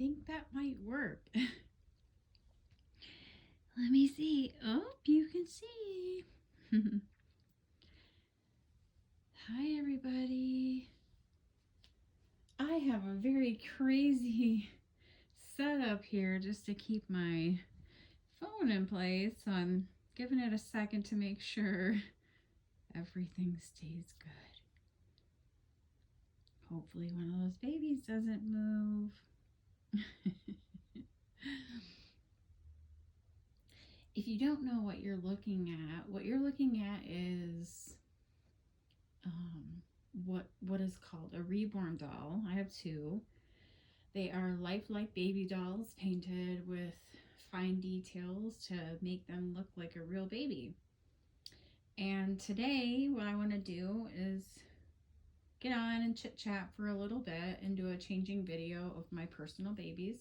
think that might work. Let me see. Oh, you can see. Hi, everybody. I have a very crazy setup here just to keep my phone in place. So I'm giving it a second to make sure everything stays good. Hopefully one of those babies doesn't move. If you don't know what you're looking at is what is called a Reborn doll. I have two. They are lifelike baby dolls painted with fine details to make them look like a real baby. And today what I want to do is get on and chit chat for a little bit and do a changing video of my personal babies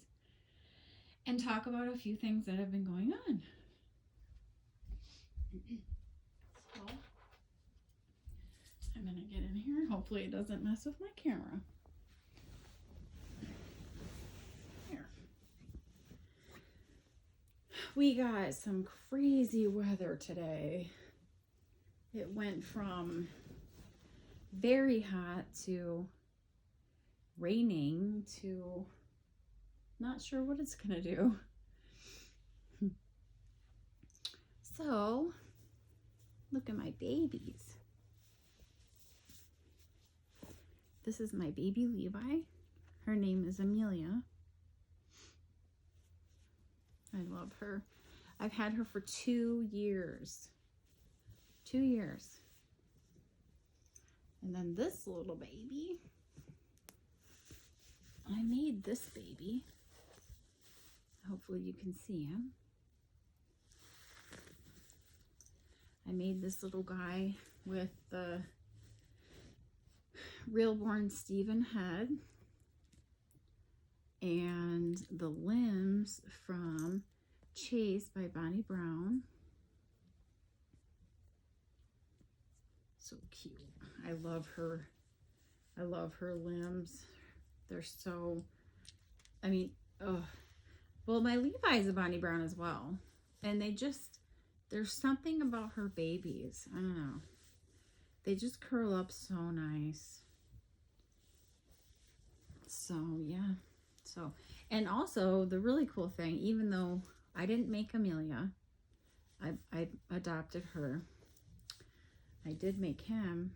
and talk about a few things that have been going on. So I'm gonna get in here. Hopefully it doesn't mess with my camera. Here. We got some crazy weather today. It went from very hot to raining to not sure what it's gonna do. So look at my babies. This is my baby Levi. Her name is Amelia. I love her. I've had her for 2 years. 2 years. And then this little baby, I made this baby. Hopefully you can see him. I made this little guy with the Reborn Stephen head and the limbs from Chase by Bonnie Brown. So cute. I love her. I love her limbs. They're so, I mean, oh. Well, my Levi's a Bonnie Brown as well. And they just, there's something about her babies. I don't know. They just curl up so nice. So, yeah. So, and also the really cool thing, even though I didn't make Amelia, I adopted her. I did make him.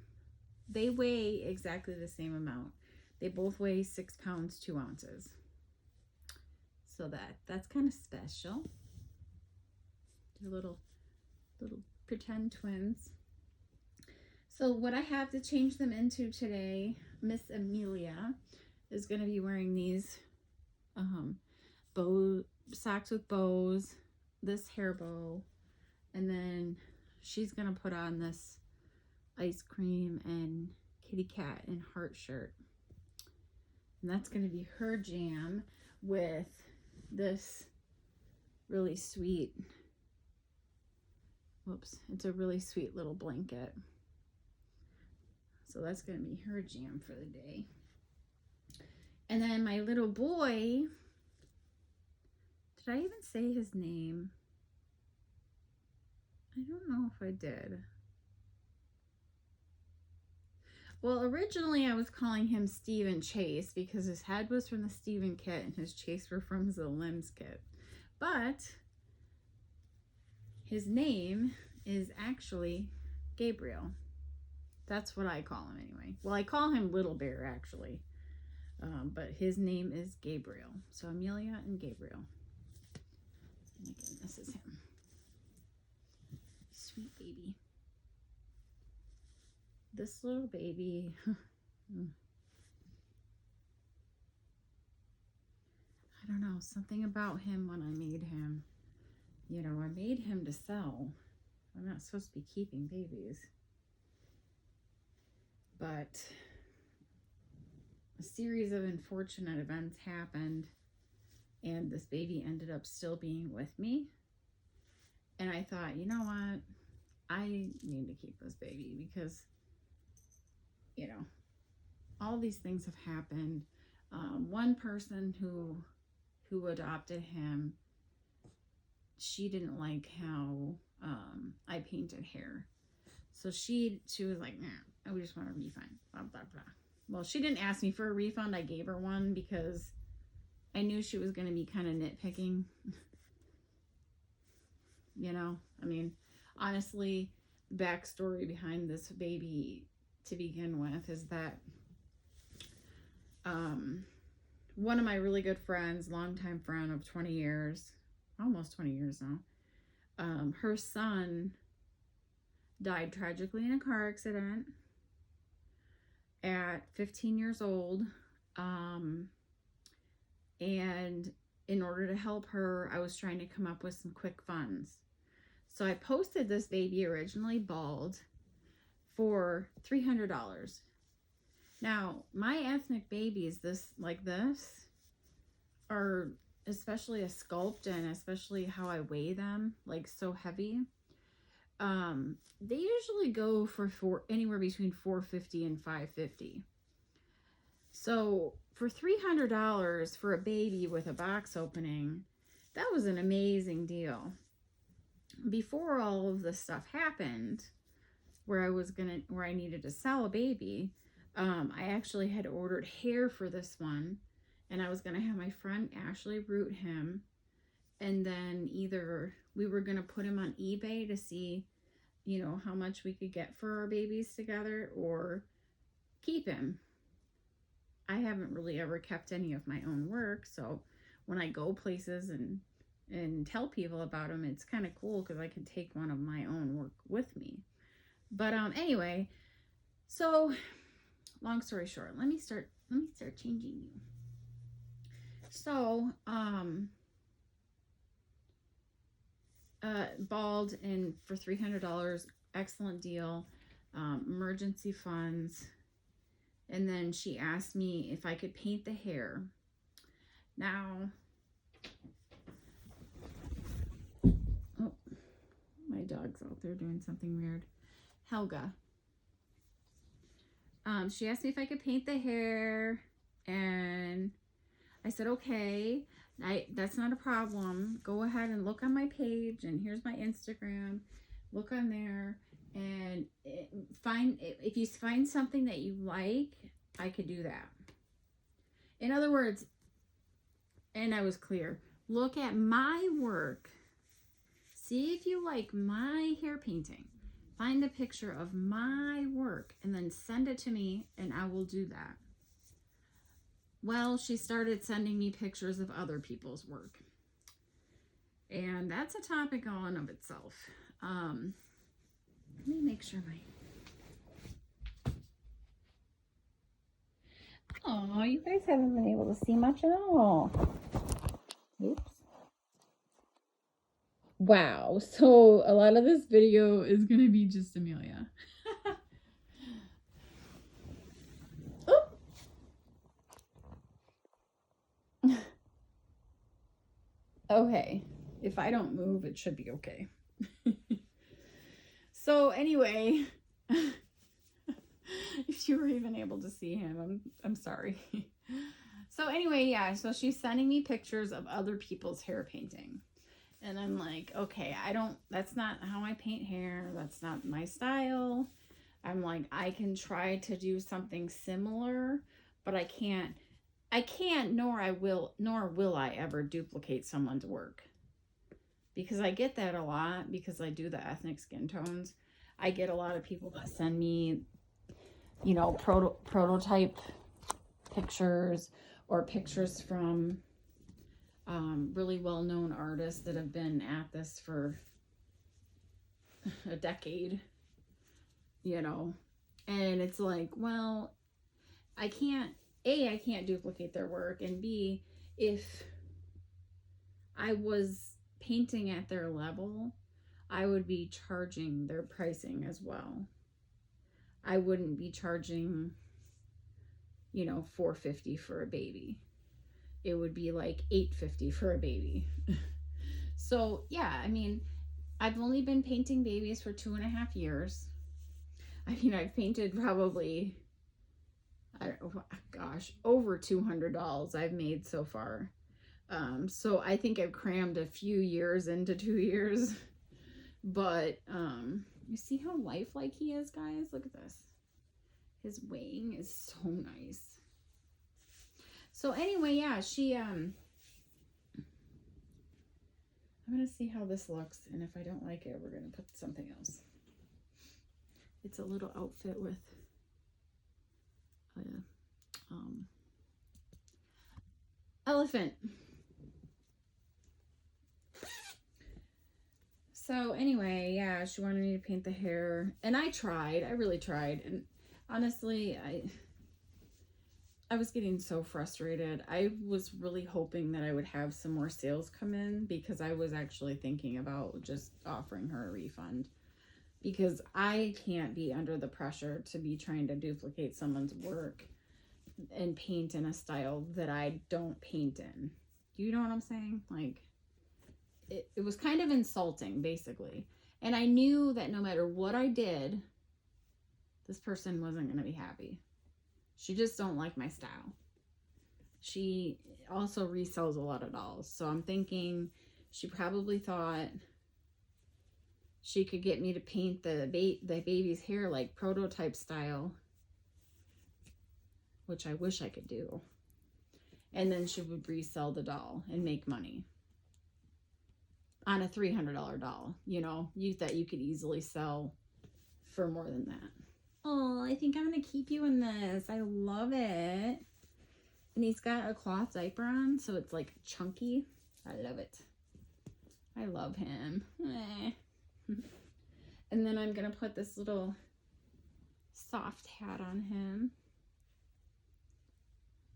They weigh exactly the same amount. They both weigh 6 pounds, 2 ounces. So that's kind of special. They're little pretend twins. So what I have to change them into today, Miss Amelia is going to be wearing these socks with bows, this hair bow, and then she's going to put on this ice cream and kitty cat and heart shirt. And that's going to be her jam with this really sweet, it's a really sweet little blanket. So that's going to be her jam for the day. And then my little boy, did I even say his name? I don't know if I did. Well, originally I was calling him Stephen Chase because his head was from the Stephen kit and his chase were from the limbs kit. But his name is actually Gabriel. That's what I call him anyway. Well, I call him Little Bear actually. But his name is Gabriel. So Amelia and Gabriel. And again, this is him. Sweet baby. This little baby, I don't know, something about him when I made him. You know, I made him to sell. I'm not supposed to be keeping babies. But a series of unfortunate events happened and this baby ended up still being with me. And I thought, you know what? I need to keep this baby because, you know, all these things have happened. One person who who adopted him, she didn't like how I painted hair. So she was like, nah, we just want a refund. Blah, blah, blah. Well, she didn't ask me for a refund. I gave her one because I knew she was going to be kind of nitpicking. You know, I mean, honestly, the backstory behind this baby to begin with is that one of my really good friends, longtime friend of 20 years, almost 20 years now, her son died tragically in a car accident at 15 years old. And in order to help her, I was trying to come up with some quick funds. So I posted this baby, originally bald, for $300. Now, my ethnic babies, this are, especially a sculpt and especially how I weigh them, like so heavy. They usually go for anywhere between $450 and $550. So for $300 for a baby with a box opening, that was an amazing deal. Before all of this stuff happened, where I needed to sell a baby, I actually had ordered hair for this one, and I was gonna have my friend Ashley root him, and then either we were gonna put him on eBay to see, you know, how much we could get for our babies together, or keep him. I haven't really ever kept any of my own work, so when I go places and tell people about them, it's kind of cool because I can take one of my own work with me. But anyway, so long story short, let me start changing you. So bald and for $300, excellent deal. Emergency funds. And then she asked me if I could paint the hair. Now, oh, my dog's out there doing something weird. Helga. She asked me if I could paint the hair, and I said, okay, that's not a problem. Go ahead and look on my page, and here's my Instagram. Look on there, and if you find something that you like, I could do that. In other words, and I was clear, look at my work. See if you like my hair painting. Find a picture of my work and then send it to me, and I will do that. Well, she started sending me pictures of other people's work. And that's a topic all in of itself. Let me make sure Oh, you guys haven't been able to see much at all. Oops. Wow, so a lot of this video is going to be just Amelia. Oh. Okay, if I don't move, it should be okay. So anyway, if you were even able to see him, I'm sorry. So anyway, yeah, so she's sending me pictures of other people's hair painting. And I'm like, okay, that's not how I paint hair. That's not my style. I'm like, I can try to do something similar, but I can't, nor will I ever duplicate someone's work. Because I get that a lot, because I do the ethnic skin tones. I get a lot of people that send me, you know, prototype pictures, or pictures from really well-known artists that have been at this for a decade, you know. And it's like, well, I can't duplicate their work, and B, if I was painting at their level, I would be charging their pricing as well. I wouldn't be charging, you know, $450 for a baby. It would be like $850 for a baby. So yeah, I mean, I've only been painting babies for 2.5 years. I mean, I've painted probably, over $200 I've made so far. So I think I've crammed a few years into 2 years. But you see how lifelike he is, guys? Look at this. His wing is so nice. So anyway, yeah, I'm gonna see how this looks, and if I don't like it, we're gonna put something else. It's a little outfit with elephant. So anyway, yeah, she wanted me to paint the hair, and I really tried, and honestly, I was getting so frustrated. I was really hoping that I would have some more sales come in, because I was actually thinking about just offering her a refund, because I can't be under the pressure to be trying to duplicate someone's work and paint in a style that I don't paint in. You know what I'm saying? Like, it was kind of insulting, basically. And I knew that no matter what I did, this person wasn't going to be happy. She just don't like my style. She also resells a lot of dolls. So I'm thinking she probably thought she could get me to paint the baby's hair like prototype style, which I wish I could do. And then she would resell the doll and make money on a $300 doll, you know, that you could easily sell for more than that. Oh, I think I'm going to keep you in this. I love it. And he's got a cloth diaper on, so it's like chunky. I love it. I love him. And then I'm going to put this little soft hat on him.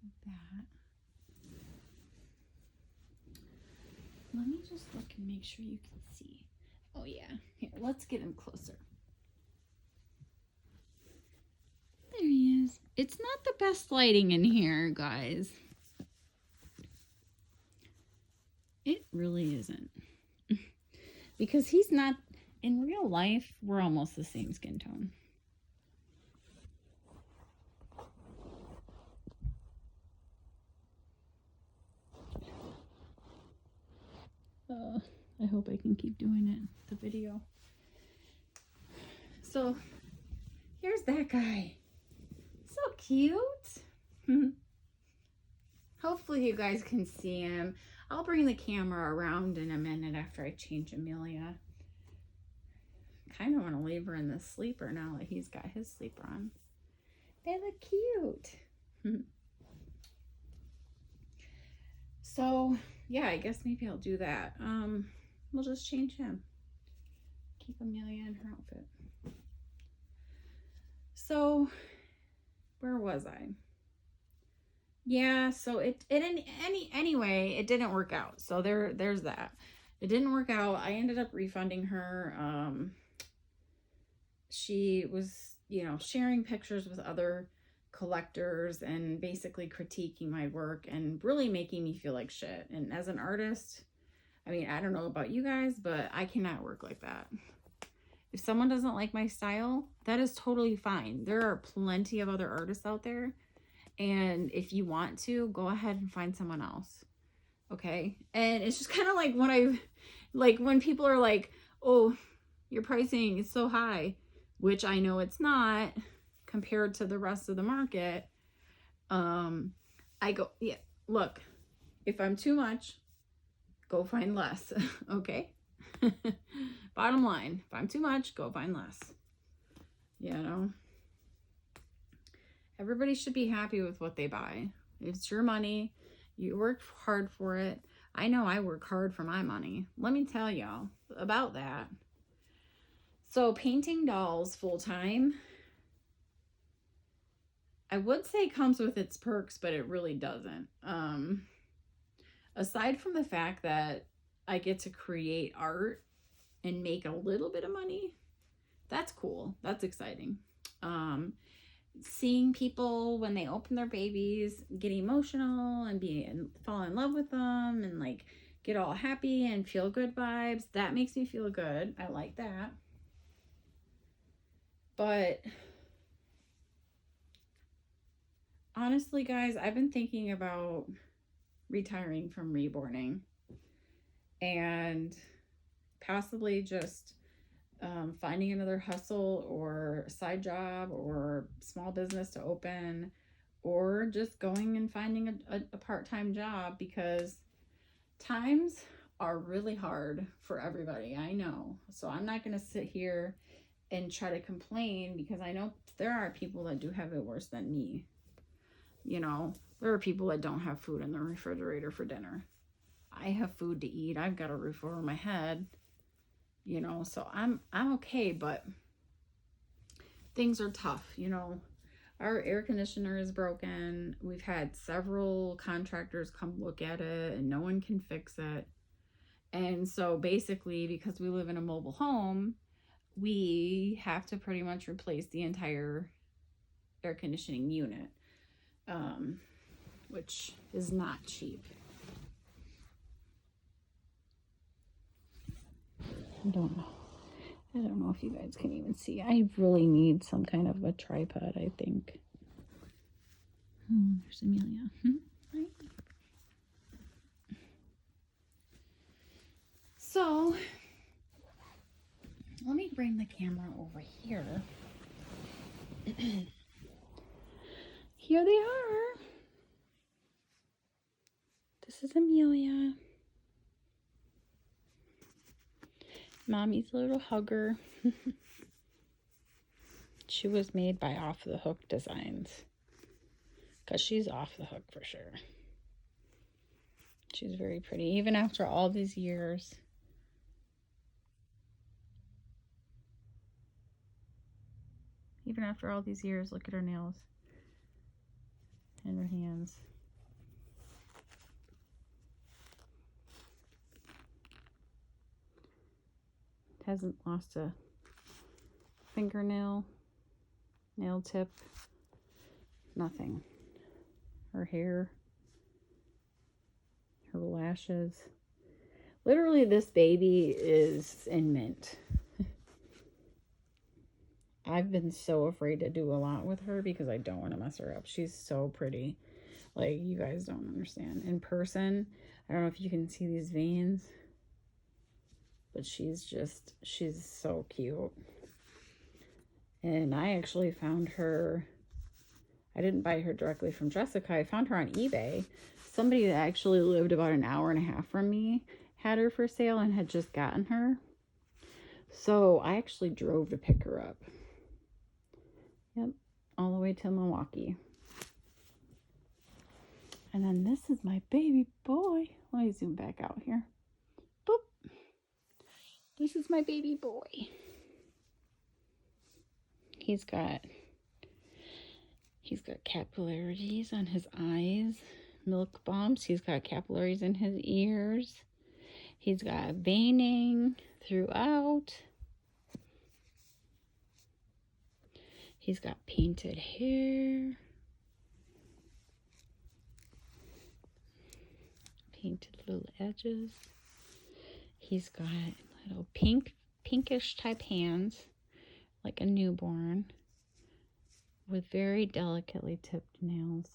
Like that. Let me just look and make sure you can see. Oh yeah, here, let's get him closer. There he is. It's not the best lighting in here, guys. It really isn't. Because he's not, in real life, we're almost the same skin tone. I hope I can keep doing it, the video. So, here's that guy. So cute. Hopefully you guys can see him. I'll bring the camera around in a minute after I change Amelia. Kind of want to leave her in the sleeper now that he's got his sleeper on. They look cute. So, yeah, I guess maybe I'll do that. We'll just change him. Keep Amelia in her outfit. So, where was I? Yeah, so anyway, it didn't work out. So there's that. It didn't work out. I ended up refunding her. She was, you know, sharing pictures with other collectors and basically critiquing my work and really making me feel like shit. And as an artist, I mean, I don't know about you guys, but I cannot work like that. If someone doesn't like my style, that is totally fine. There are plenty of other artists out there. And if you want to, go ahead and find someone else. Okay? And it's just kind of like when people are like, oh, your pricing is so high, which I know it's not compared to the rest of the market. I go, yeah, look, if I'm too much, go find less. Okay? Bottom line, if I'm too much, go find less. You know? Everybody should be happy with what they buy. It's your money. You work hard for it. I know I work hard for my money. Let me tell y'all about that. So painting dolls full-time, I would say comes with its perks, but it really doesn't. Aside from the fact that I get to create art and make a little bit of money, that's cool. That's exciting. Seeing people when they open their babies get emotional and fall in love with them and like get all happy and feel good vibes, that makes me feel good. I like that. But honestly, guys, I've been thinking about retiring from reborning and possibly just finding another hustle or side job or small business to open, or just going and finding a part-time job, because times are really hard for everybody. I know. So I'm not going to sit here and try to complain, because I know there are people that do have it worse than me. You know, there are people that don't have food in the refrigerator for dinner. I have food to eat. I've got a roof over my head. You know, so I'm okay, but things are tough. You know, our air conditioner is broken. We've had several contractors come look at it and no one can fix it. And so basically, because we live in a mobile home, we have to pretty much replace the entire air conditioning unit, which is not cheap. I don't know if you guys can even see. I really need some kind of a tripod, I think. Oh, there's Amelia. Right. So, let me bring the camera over here. Here they are. This is Amelia. Mommy's little hugger. She was made by Off the Hook Designs, because she's off the hook for sure. She's very pretty, even after all these years. Even after all these years, look at her nails and her hands. Hasn't lost a fingernail, nail tip, nothing. Her hair, her lashes. Literally, this baby is in mint. I've been so afraid to do a lot with her because I don't want to mess her up. She's so pretty. Like, you guys don't understand. In person, I don't know if you can see these veins, but she's so cute. And I actually found her, I didn't buy her directly from Jessica. I found her on eBay. Somebody that actually lived about an hour and a half from me had her for sale and had just gotten her. So I actually drove to pick her up. Yep, all the way to Milwaukee. And then this is my baby boy. Let me zoom back out here. Boop. This is my baby boy. He's got capillaries on his eyes, milk bumps. He's got capillaries in his ears. He's got veining throughout. He's got painted hair. Painted little edges. He's got little pinkish type hands, like a newborn, with very delicately tipped nails.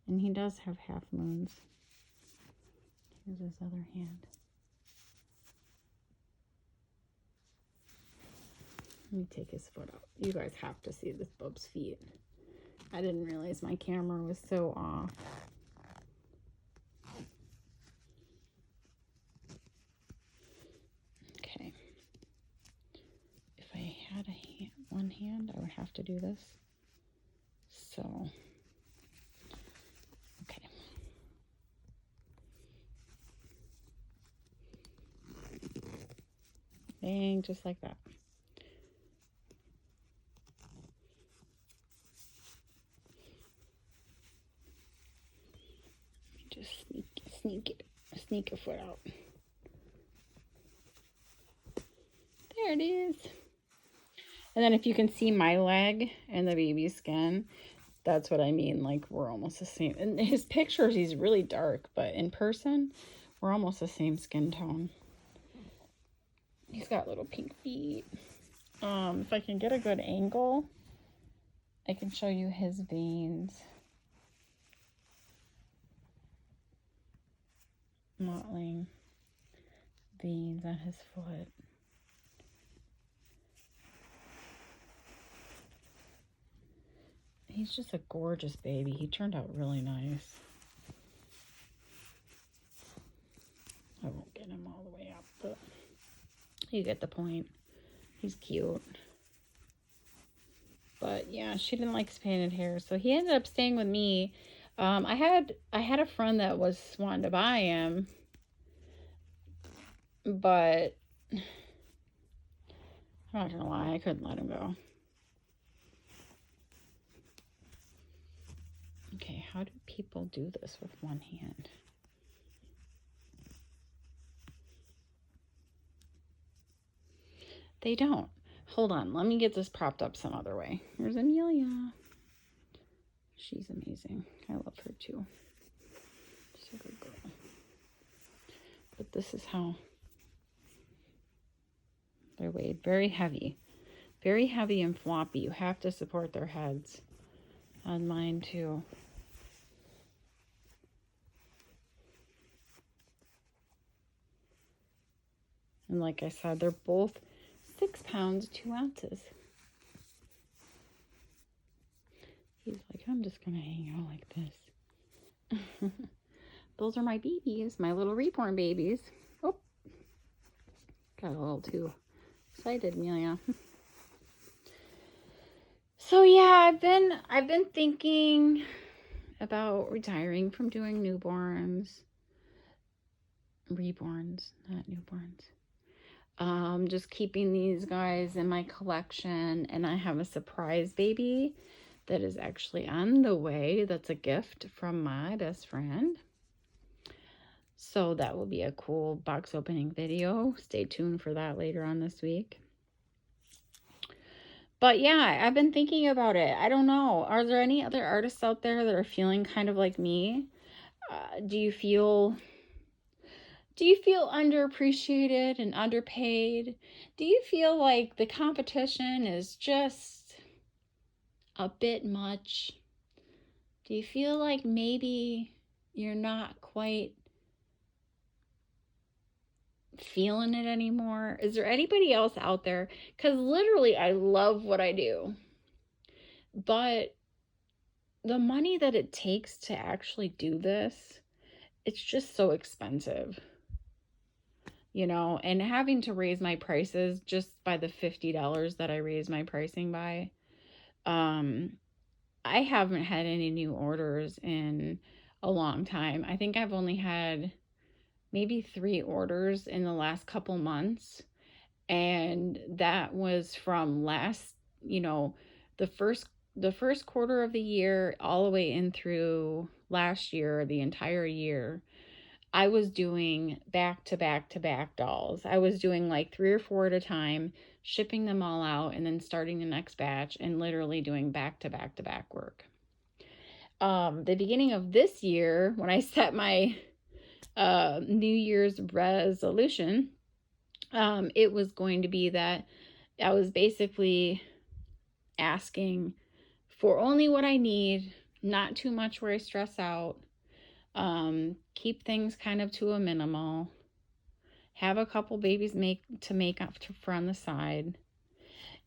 And he does have half moons. Here's his other hand. Let me take his foot out. You guys have to see this bub's feet. I didn't realize my camera was so off. Okay. If I had one hand, I would have to do this. So, okay. Bang, just like that. Just sneak a foot out. There it is. And then if you can see my leg and the baby's skin, that's what I mean. Like, we're almost the same. In his pictures, he's really dark, but in person, we're almost the same skin tone. He's got little pink feet. If I can get a good angle, I can show you his veins. mottling veins on his foot. He's just a gorgeous baby. He turned out really nice. I won't get him all the way up, but you get the point. He's cute. But yeah, she didn't like his painted hair, so he ended up staying with me. I had a friend that was wanting to buy him, but I'm not gonna lie, I couldn't let him go. Okay, how do people do this with one hand? They don't. Hold on, let me get this propped up some other way. Here's Amelia. She's amazing. I love her too. She's a good girl. But this is how they're weighed. Very heavy. Very heavy and floppy. You have to support their heads. On mine too. And like I said, they're both 6 pounds, 2 ounces. He's like, I'm just going to hang out like this. Those are my babies, my little Reborn babies. Oh, got a little too excited, Amelia. So yeah, I've been thinking about retiring from doing newborns. Reborns, not newborns. Just keeping these guys in my collection, and I have a surprise baby that is actually on the way. That's a gift from my best friend. So that will be a cool box opening video. Stay tuned for that later on this week. But yeah, I've been thinking about it. I don't know. Are there any other artists out there that are feeling kind of like me? Do you feel underappreciated and underpaid? Do you feel like the competition is just a bit much? Do you feel like maybe you're not quite feeling it anymore? Is there anybody else out there? Because literally I love what I do, but the money that it takes to actually do this, it's just so expensive, you know, and having to raise my prices just by the $50 that I raise my pricing by. I haven't had any new orders in a long time. I think I've only had maybe 3 orders in the last couple months. And that was from last, you know, the first quarter of the year all the way in through last year, the entire year. I was doing back to back to back dolls. I was doing like 3 or 4 at a time, shipping them all out, and then starting the next batch and literally doing back to back to back work. The beginning of this year, when I set my New Year's resolution, it was going to be that I was basically asking for only what I need, not too much where I stress out, keep things kind of to a minimal, have a couple babies to make up for on the side.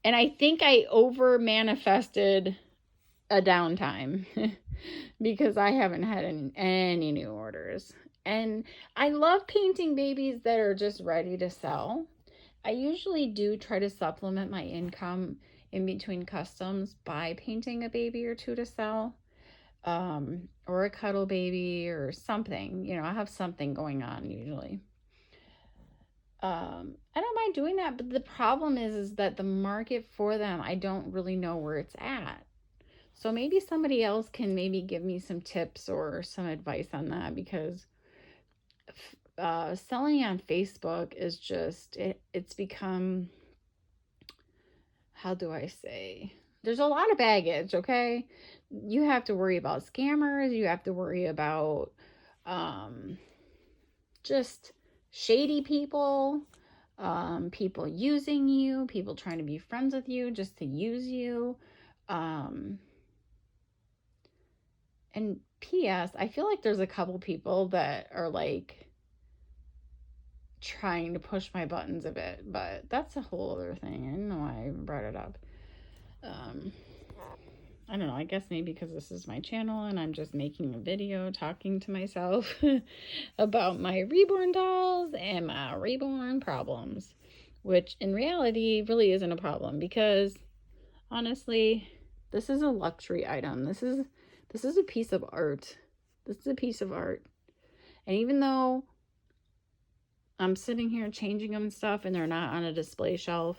And I think I over manifested a downtime because I haven't had any new orders. And I love painting babies that are just ready to sell. I usually do try to supplement my income in between customs by painting a baby or two to sell, or a cuddle baby or something. You know, I have something going on usually. I don't mind doing that, but the problem is that the market for them, I don't really know where it's at. So maybe somebody else can maybe give me some tips or some advice on that, because selling on Facebook is just, it's become, how do I say? There's a lot of baggage, okay? You have to worry about scammers. You have to worry about just shady people, people using you, people trying to be friends with you just to use you. And P.S., I feel like there's a couple people that are like trying to push my buttons a bit, but that's a whole other thing. I don't know why I even brought it up. Um, I don't know, I guess maybe because this is my channel and I'm just making a video talking to myself about my reborn dolls and my reborn problems, which in reality really isn't a problem because honestly, this is a luxury item. This is a piece of art. This is a piece of art. And even though I'm sitting here changing them and stuff and they're not on a display shelf,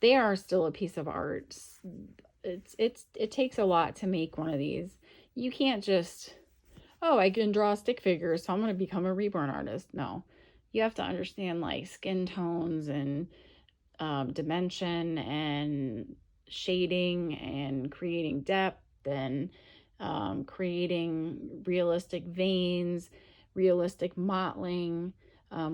they are still a piece of art. It takes a lot to make one of these. You can't just, oh, I can draw stick figures, so I'm going to become a reborn artist. No. You have to understand like skin tones and dimension and shading and creating depth and creating realistic veins, realistic mottling,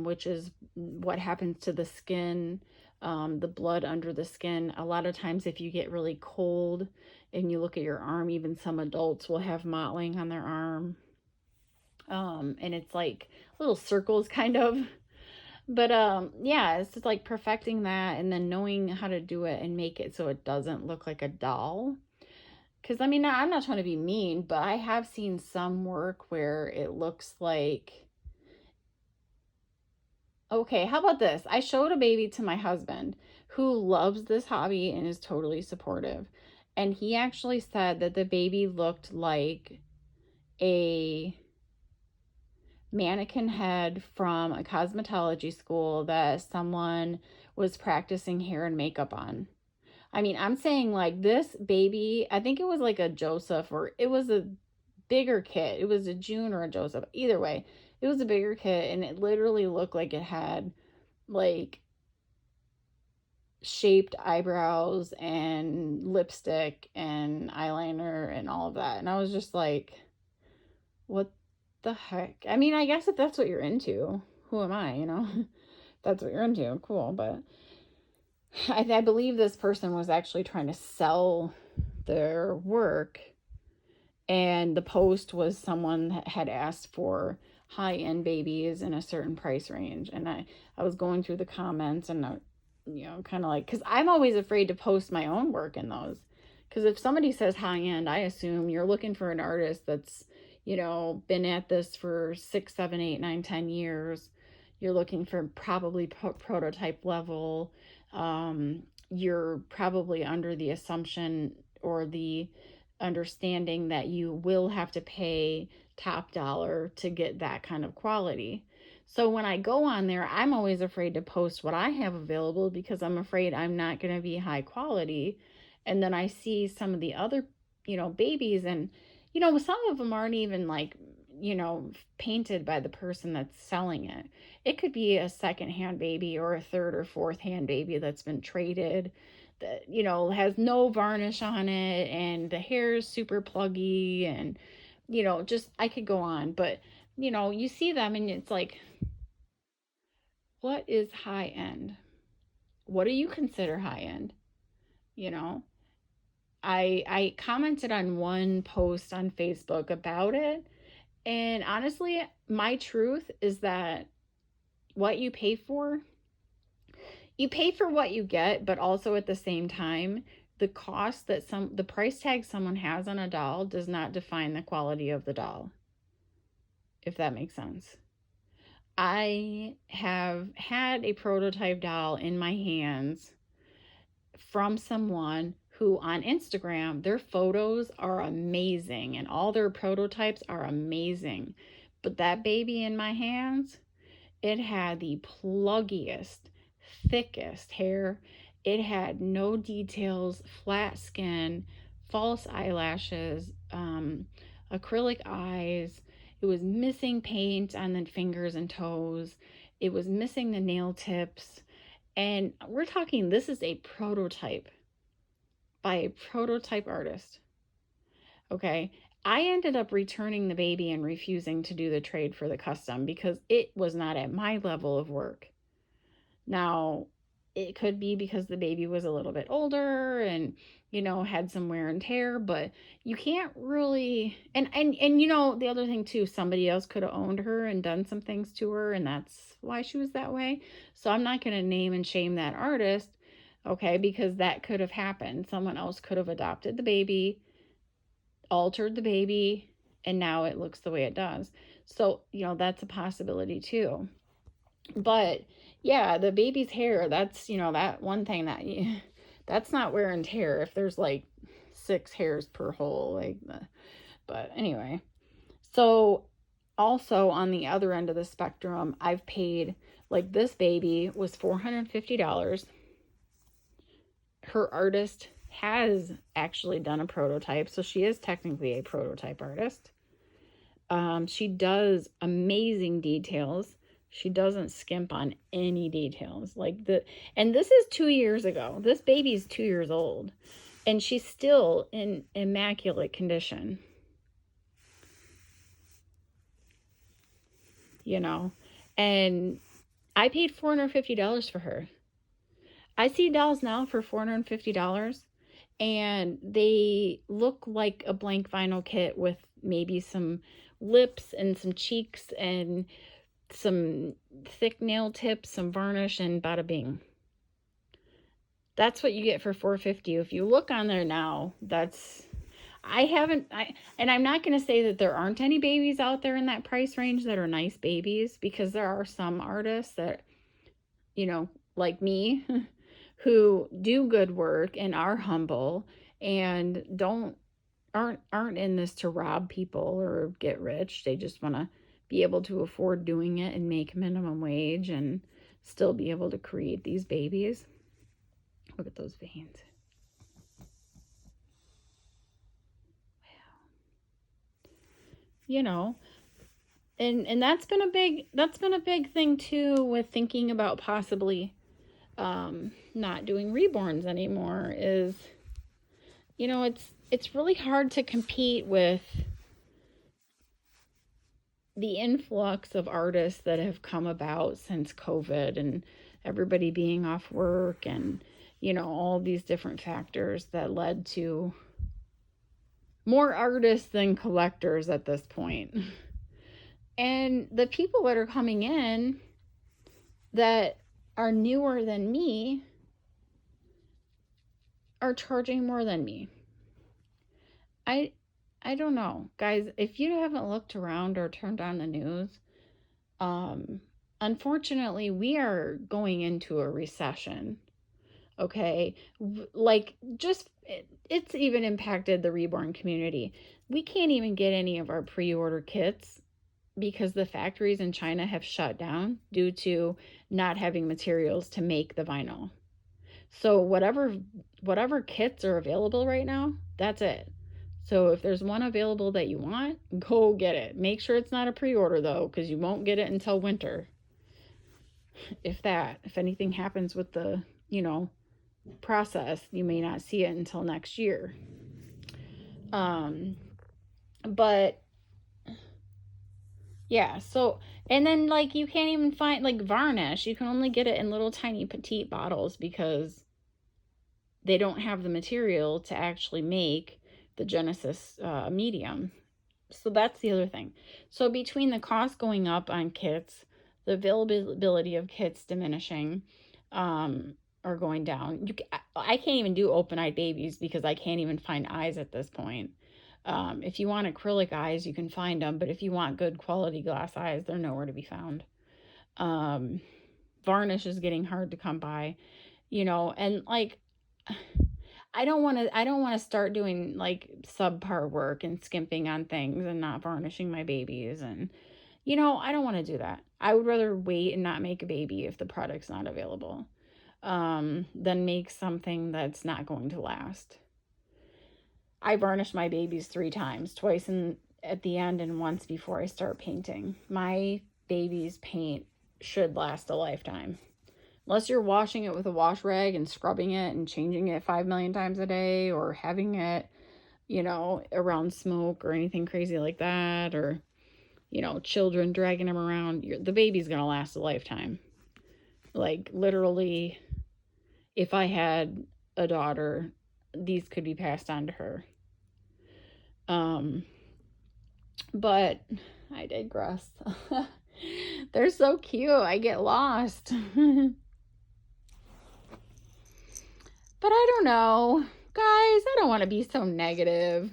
which is what happens to the skin, the blood under the skin. A lot of times if you get really cold and you look at your arm, even some adults will have mottling on their arm. And it's like little circles kind of. But yeah, it's just like perfecting that and then knowing how to do it and make it so it doesn't look like a doll. Because I mean, I'm not trying to be mean, but I have seen some work where it looks like, okay, how about this? I showed a baby to my husband who loves this hobby and is totally supportive. And he actually said that the baby looked like a mannequin head from a cosmetology school that someone was practicing hair and makeup on. I mean, I'm saying like this baby, I think it was like a Joseph or it was a bigger kid. It was a June or a Joseph. Either way, it was a bigger kid and it literally looked like it had like shaped eyebrows and lipstick and eyeliner and all of that. And I was just like, what the heck? I mean, I guess if that's what you're into, who am I, you know? That's what you're into, cool. But I believe this person was actually trying to sell their work, and the post was someone that had asked for high-end babies in a certain price range. And I was going through the comments and I, you know, kind of like, because I'm always afraid to post my own work in those. Because if somebody says high-end, I assume you're looking for an artist that's, you know, been at this for 6, 7, 8, 9, 10 years. You're looking for probably prototype level. You're probably under the assumption or the understanding that you will have to pay top dollar to get that kind of quality. So when I go on there, I'm always afraid to post what I have available because I'm afraid I'm not going to be high quality. And then I see some of the other, you know, babies and, you know, some of them aren't even like, you know, painted by the person that's selling it. It could be a secondhand baby or a third or fourth hand baby that's been traded that, you know, has no varnish on it and the hair is super pluggy and, you know, just I could go on. But, you know, you see them and it's like, what is high end? What do you consider high end? You know, I commented on one post on Facebook about it. And honestly, my truth is that what you pay for what you get, but also at the same time, the cost that the price tag someone has on a doll does not define the quality of the doll, if that makes sense. I have had a prototype doll in my hands from someone who on Instagram, their photos are amazing and all their prototypes are amazing. But that baby in my hands, it had the pluggiest, thickest hair. It had no details, flat skin, false eyelashes, acrylic eyes. It was missing paint on the fingers and toes. It was missing the nail tips. And we're talking, this is a prototype by a prototype artist. Okay. I ended up returning the baby and refusing to do the trade for the custom because it was not at my level of work. Now, it could be because the baby was a little bit older and, had some wear and tear, but you can't really, and the other thing too, somebody else could have owned her and done some things to her, and that's why she was that way. So I'm not going to name and shame that artist, okay, because that could have happened. Someone else could have adopted the baby, altered the baby, and now it looks the way it does. So, that's a possibility too. But yeah, the baby's hair, that's, that one thing that's not wear and tear if there's like 6 hairs per hole, but anyway. So also on the other end of the spectrum, I've paid, like, this baby was $450. Her artist has actually done a prototype, so she is technically a prototype artist. She does amazing details. She doesn't skimp on any details. And this is 2 years ago. This baby's 2 years old, and she's still in immaculate condition. And I paid $450 for her. I see dolls now for $450, and they look like a blank vinyl kit with maybe some lips and some cheeks and some thick nail tips, some varnish, and bada bing. That's what you get for $450. If you look on there now, and I'm not going to say that there aren't any babies out there in that price range that are nice babies, because there are some artists that, like me, who do good work and are humble and aren't in this to rob people or get rich. They just want to be able to afford doing it and make minimum wage and still be able to create these babies. Look at those veins. Wow. And that's been a big thing too, with thinking about possibly not doing reborns anymore, is it's really hard to compete with the influx of artists that have come about since COVID and everybody being off work and, all these different factors that led to more artists than collectors at this point. And the people that are coming in that are newer than me are charging more than me. I don't know, guys. If you haven't looked around or turned on the news, unfortunately, we are going into a recession. Okay, it's even impacted the Reborn community. We can't even get any of our pre-order kits because the factories in China have shut down due to not having materials to make the vinyl. So whatever kits are available right now, that's it. So if there's one available that you want, go get it. Make sure it's not a pre-order though, because you won't get it until winter. If anything happens with the, process, you may not see it until next year. But yeah, so, and then you can't even find varnish. You can only get it in little tiny petite bottles because they don't have the material to actually make the Genesis medium. So that's the other thing. So between the cost going up on kits, the availability of kits diminishing, or going down. I can't even do open-eyed babies because I can't even find eyes at this point. If you want acrylic eyes, you can find them, but if you want good quality glass eyes, they're nowhere to be found. Varnish is getting hard to come by, and I don't want to start doing subpar work and skimping on things and not varnishing my babies, and I don't want to do that. I would rather wait and not make a baby if the product's not available, than make something that's not going to last. I varnish my babies 3 times, twice at the end and once before I start painting. My baby's paint should last a lifetime. Unless you're washing it with a wash rag and scrubbing it and changing it 5 million times a day, or having it, around smoke or anything crazy like that, or, children dragging them around, the baby's going to last a lifetime. Literally, if I had a daughter, these could be passed on to her. But I digress. They're so cute. I get lost. But I don't know. Guys, I don't want to be so negative.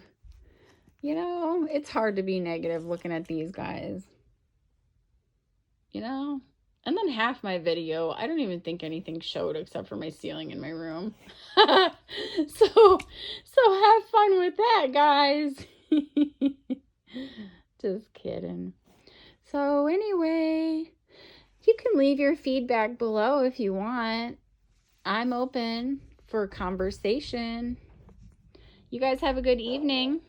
You know, it's hard to be negative looking at these guys. You know? And then half my video, I don't even think anything showed except for my ceiling in my room. So have fun with that, guys. Just kidding. So anyway, you can leave your feedback below if you want. I'm open for conversation. You guys have a good evening.